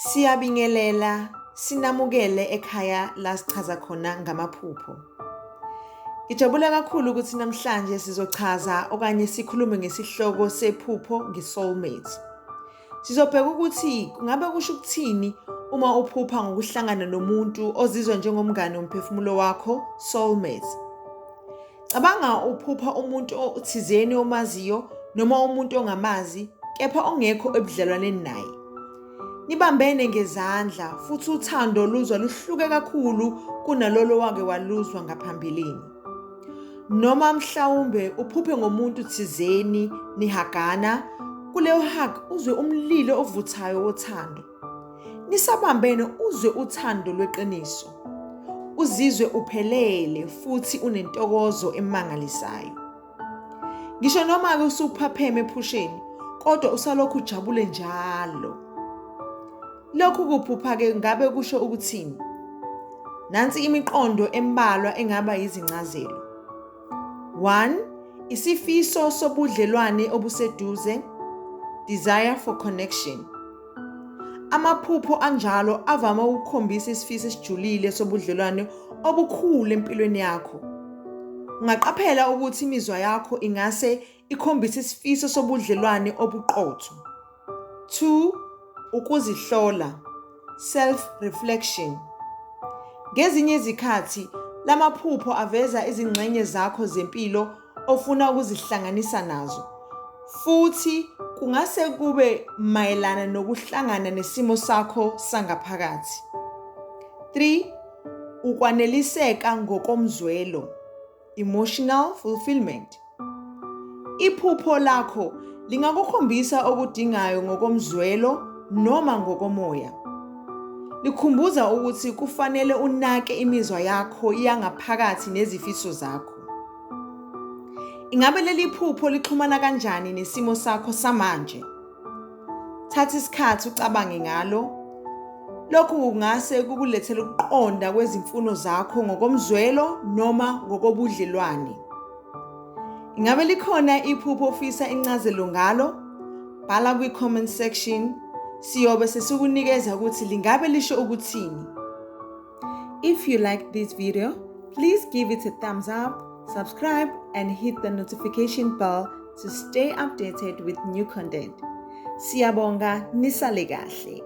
Siyabingelela, sinamukele ekhaya la sichaza khona ngamaphupho. Ngijabula kakhulu ukuthi namhlanje sizochaza okanye sikhulume ngesihloko sephupho ngesoulmate. Sizobheka ukuthi kungabe kusho ukuthini uma uphupha ngokuhlangana nomuntu ozizwa njengomngane womphefumulo wakho, soulmate. Cabanga uphupha umuntu othizeni omaziyo noma umuntu ongamazi, kepha ongekho ebudlelwaneni naye. Nibambene ngezandla futhi uthando luzwa luhluke kakhulu kunalolo wake waluzwa ngaphambilini. Noma mhlawumbe uphuphe ngomuntu thizeni nihagana, kuleyo hug uzwe umlilo ovuthayo wothando. Nisabambene uzwe uthando lweqiniso. Uzizwe uphelele futhi unentokozo emangalisayo. Ngisho noma-ke usuphapheme ephusheni, kodwa usalokhu ujabule njalo. Lokhu kuphupha-ke ngabe kusho ukuthini? Nansi imiqondo embalwa engaba izincazelo. 1. Isifiso sobudlelwane obuseduze, desire for connection. Amaphupho anjalo avama ukukhombisa isifiso esijulile sobudlelwane obukhulu empilweni yakho. Ungaqaphela ukuthi imizwa yakho ingase ikhombise isifiso sobudlelwane obuqotho. 2. Ukuzihlola, self-reflection. Ngezinye izikhathi, lamaphupho aveza izingxenye zakho zempilo ofuna ukuzihlanganisa nazo. Futhi kungase kube mayelana nokuhlangana nesimo sakho sangaphakathi. 3. Ukwaneliseka ngokomzwelo, emotional fulfillment. Iphupho lakho lingakukhombisa okudingayo ngokomzwelo noma ngokomoya. Likhumbuza ukuthi kufanele unake imizwa yakho yangaphakathi nezifiso zakho. Ingabe leli phupho lixhumana kanjani nesimo sakho samanje? Thatha isikhathi ucabange ngalo. Lokhu kungase kukulethele ukuqonda kwezimfuno zakho ngokomzwelo noma ngokobudlelwane. Ingabe likhona iphupho ofisa incazelo ngalo? Bhala kwi-comment section. Siyobe sesikunikeza ukuthi lingabe lisho ukuthini. If you like this video, please give it a thumbs up, subscribe and hit the notification bell to stay updated with new content. Siyabonga, nisale kahle.